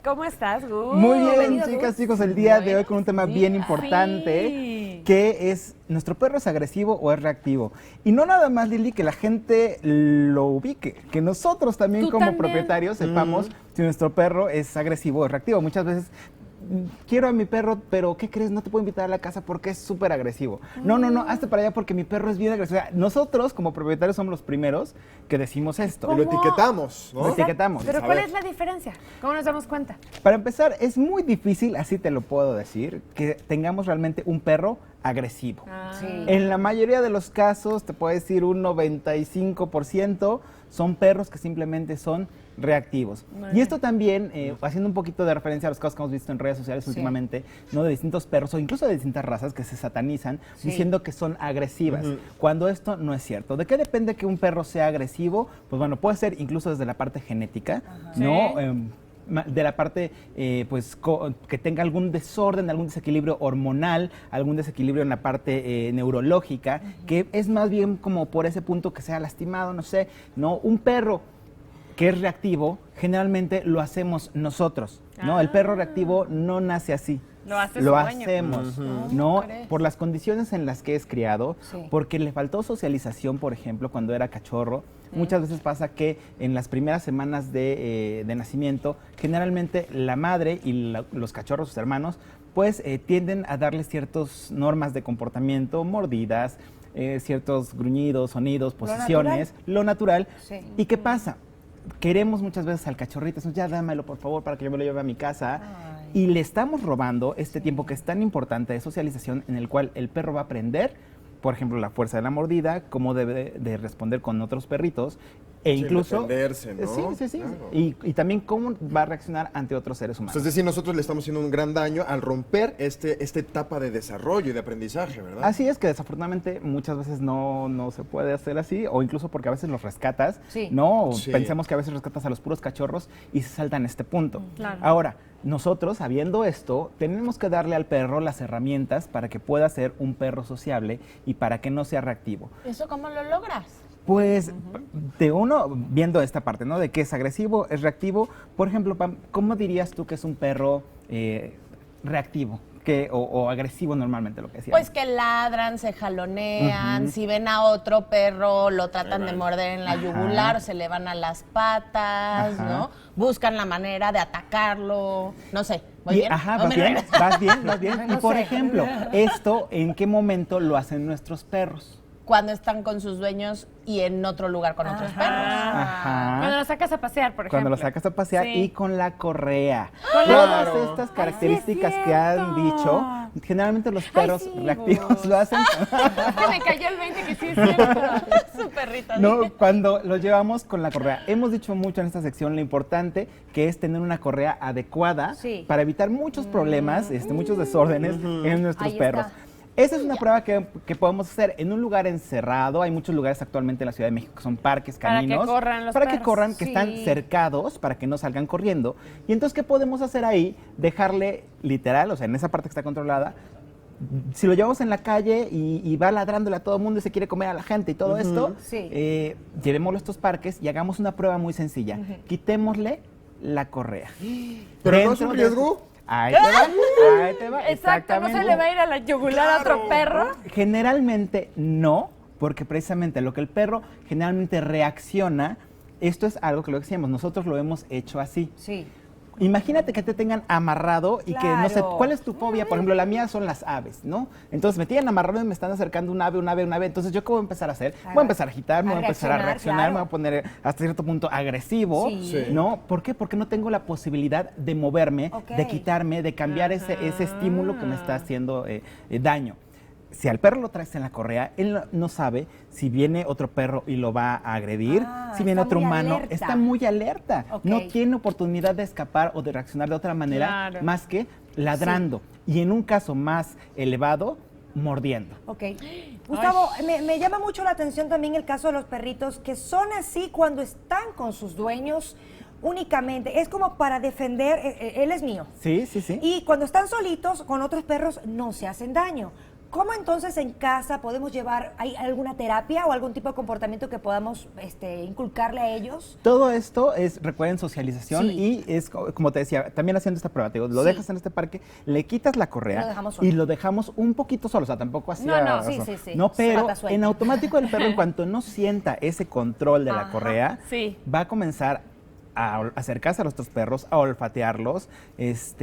¿Cómo estás, Gus? Muy bien, Bienvenido, chicas, Gus. chicos, el día de hoy con un tema Sí. bien importante, Sí. que es, ¿nuestro perro es agresivo o es reactivo? Y no nada más, Lili, que la gente lo ubique, que nosotros también Tú como también. propietarios sepamos si nuestro perro es agresivo o es reactivo. Muchas veces quiero a mi perro, pero ¿qué crees? No te puedo invitar a la casa porque es súper agresivo. No, hazte para allá porque mi perro es bien agresivo. O sea, nosotros como propietarios somos los primeros que decimos esto. Y lo etiquetamos, ¿no? Lo etiquetamos. Pero A ¿cuál ver. es la diferencia? ¿Cómo nos damos cuenta? Para empezar, es muy difícil, así te lo puedo decir, que tengamos realmente un perro agresivo. Sí. En la mayoría de los casos, te puedo decir un 95%, son perros que simplemente son reactivos. Y esto también, haciendo un poquito de referencia a los casos que hemos visto en redes sociales últimamente, ¿no? De distintos perros o incluso de distintas razas que se satanizan diciendo que son agresivas, cuando esto no es cierto. ¿De qué depende que un perro sea agresivo? Pues bueno, puede ser incluso desde la parte genética, ¿no? De la parte, que tenga algún desorden, algún desequilibrio hormonal, algún desequilibrio en la parte neurológica, que es más bien como por ese punto que sea lastimado, no sé, ¿no? Un perro que es reactivo, generalmente lo hacemos nosotros, ¿no? El perro reactivo no nace así. Lo hace Lo su dueño. hacemos, ¿no? Por las condiciones en las que es criado, porque le faltó socialización, por ejemplo, cuando era cachorro. Muchas veces pasa que en las primeras semanas de nacimiento, generalmente la madre y los cachorros, sus hermanos, pues tienden a darle ciertas normas de comportamiento, mordidas, ciertos gruñidos, sonidos, posiciones, lo natural. ¿Y qué pasa? Queremos muchas veces al cachorrito, decimos, ya dámelo por favor para que yo me lo lleve a mi casa. Y le estamos robando este tiempo que es tan importante de socialización en el cual el perro va a aprender, por ejemplo, la fuerza de la mordida, cómo debe de responder con otros perritos e incluso defenderse, ¿no? Sí. Claro. Y también cómo va a reaccionar ante otros seres humanos. Es decir, nosotros le estamos haciendo un gran daño al romper esta etapa de desarrollo y de aprendizaje, ¿verdad? Así es, que desafortunadamente muchas veces no se puede hacer así, o incluso porque a veces los rescatas, ¿no? Sí. Pensemos que a veces rescatas a los puros cachorros y se saltan este punto. Claro. Ahora, nosotros, sabiendo esto, tenemos que darle al perro las herramientas para que pueda ser un perro sociable y para que no sea reactivo. ¿Eso cómo lo logras? Pues, de uno, viendo esta parte, ¿no? De que es agresivo, es reactivo. Por ejemplo, Pam, ¿cómo dirías tú que es un perro reactivo? O agresivo normalmente, lo que decíamos. Pues que ladran, se jalonean, si ven a otro perro lo tratan de morder en la yugular, se le van a las patas, ¿no? Buscan la manera de atacarlo, no sé. ¿Voy bien? Ajá, ¿No vas me bien, regañas? vas bien. Y por ejemplo, esto, ¿en qué momento lo hacen nuestros perros? Cuando están con sus dueños y en otro lugar con otros perros. Ajá. Cuando lo sacas a pasear, por ejemplo. Cuando lo sacas a pasear Sí. y con la correa. Claro. Todas estas características Ay, sí es que han cierto. dicho, generalmente los perros sí, reactivos Gus. lo hacen. Es que me cayó el 20 que sí es cierto. Su perrito. No, cuando lo llevamos con la correa. Hemos dicho mucho en esta sección lo importante que es tener una correa adecuada para evitar muchos problemas, muchos desórdenes en nuestros Ahí perros. está. Esa es una prueba que podemos hacer en un lugar encerrado. Hay muchos lugares actualmente en la Ciudad de México que son parques Para que caninos. corran los Para que perros. corran, que están cercados, para que no salgan corriendo. Y entonces, ¿qué podemos hacer ahí? Dejarle literal, o sea, en esa parte que está controlada, si lo llevamos en la calle y va ladrándole a todo el mundo y se quiere comer a la gente y todo esto, llevémoslo a estos parques y hagamos una prueba muy sencilla. Quitémosle la correa. ¿Pero no es Dentro un de- riesgo? Ahí te va, Exacto, no se le va a ir a la yugular a otro perro. Generalmente no, porque precisamente lo que el perro generalmente reacciona, esto es algo que lo decíamos, nosotros lo hemos hecho así. Sí. Imagínate que te tengan amarrado y que no sé, Claro. ¿cuál es tu fobia? Por ejemplo, la mía son las aves, ¿no? Entonces me tienen amarrado y me están acercando un ave. Entonces, ¿yo qué voy a empezar a hacer? Voy a empezar a agitarme, voy a empezar a reaccionar, claro. me voy a poner hasta cierto punto agresivo, Sí. ¿no? ¿Por qué? Porque no tengo la posibilidad de moverme, Ok. de quitarme, de cambiar ese estímulo que me está haciendo daño. Si al perro lo traes en la correa, él no sabe si viene otro perro y lo va a agredir, si viene está otro muy humano, alerta. está muy alerta. Ok. No tiene oportunidad de escapar o de reaccionar de otra manera Claro. más que ladrando. Y en un caso más elevado, mordiendo. Ok. Gustavo, me llama mucho la atención también el caso de los perritos que son así cuando están con sus dueños únicamente. Es como para defender, él es mío. Sí. Y cuando están solitos con otros perros no se hacen daño. ¿Cómo entonces en casa podemos llevar, hay alguna terapia o algún tipo de comportamiento que podamos inculcarle a ellos? Todo esto es, recuerden, socialización Sí. y es, como te decía, también haciendo esta prueba, te digo, lo Sí. dejas en este parque, le quitas la Lo correa dejamos solo. y lo dejamos un poquito solo, o sea, tampoco así. No, sí, sí, sí. No, pero Pata suelta. en automático el perro, en cuanto no sienta ese control de la Ajá. correa, Sí. va a comenzar a acercarse a los otros perros, a olfatearlos.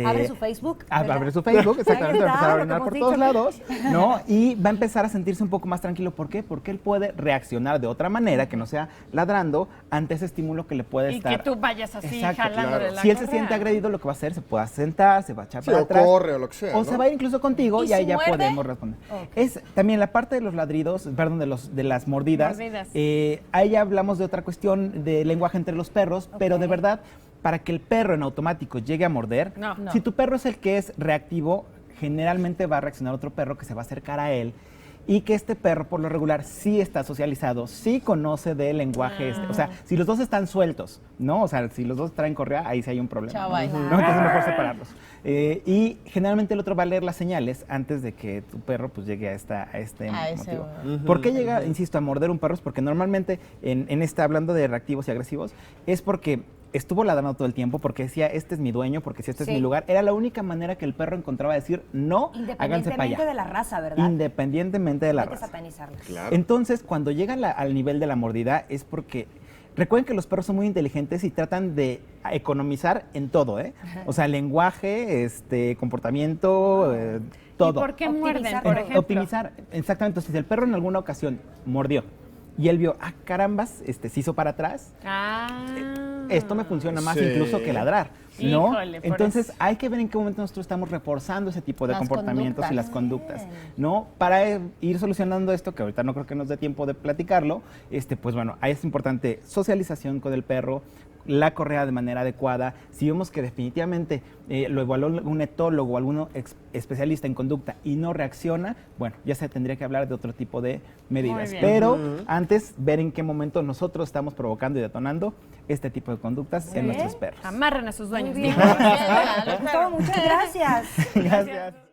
Abre su Facebook, ¿verdad? Abre su Facebook, exactamente, Ahí va a está, empezar a lo que orinar hemos por todos dicho. lados, ¿no? Y va a empezar a sentirse un poco más tranquilo. ¿Por qué? Porque él puede reaccionar de otra manera, que no sea ladrando, ante ese estímulo que le puede Y estar. que tú vayas así Exacto, jalándole claro. la Si él se correa. siente agredido, lo que va a hacer, se puede sentar, se va a echar Sí, para o atrás. corre o lo que sea, O ¿no? se va a ir incluso contigo ¿Y y ahí si ya muerde? podemos responder. Es también la parte de los ladridos, perdón, de las mordidas. Mordidas. Ahí ya hablamos de otra cuestión de lenguaje entre los perros, pero de verdad, para que el perro en automático llegue a morder, No. si tu perro es el que es reactivo, generalmente va a reaccionar otro perro que se va a acercar a él. Y que este perro, por lo regular, sí está socializado, sí conoce del lenguaje. O sea, si los dos están sueltos, ¿no? O sea, si los dos traen correa, ahí sí hay un problema. Chao, ¿no? bye. ¿No? Entonces mejor separarlos. Y generalmente el otro va a leer las señales antes de que tu perro pues llegue a este A ese motivo. ¿Por qué llega, insisto, a morder un perro? Es porque normalmente hablando de reactivos y agresivos, es porque estuvo ladrando todo el tiempo, porque decía, este es mi dueño, porque si este Sí. es mi lugar, era la única manera que el perro encontraba de decir, no, háganse para Independientemente allá. de la raza, ¿verdad? Independientemente de No la hay que raza. satanizarla. Claro. Entonces, cuando llega al nivel de la mordida, es porque recuerden que los perros son muy inteligentes y tratan de economizar en todo, ¿eh? O sea, lenguaje, comportamiento, todo. ¿Y por qué Optimizar muerden, todo. por ejemplo? Optimizar, exactamente. Entonces, si el perro en alguna ocasión mordió y él vio, carambas, se hizo para atrás, Ah. esto me funciona más Sí. incluso que ladrar, ¿no? Híjole, por Entonces eso. hay que ver en qué momento nosotros estamos reforzando ese tipo de Las comportamientos y conductas. las conductas, ¿no? Para ir solucionando esto, que ahorita no creo que nos dé tiempo de platicarlo, pues bueno, ahí es importante socialización con el perro, la correa de manera adecuada. Si vemos que definitivamente lo evaluó un etólogo o algún especialista en conducta y no reacciona, bueno, ya se tendría que hablar de otro tipo de medidas. bien. Pero antes, ver en qué momento nosotros estamos provocando y detonando este tipo de conductas en nuestros perros. Amarren a sus dueños. Muy bien. digo. Gustavo, muchas gracias. Gracias.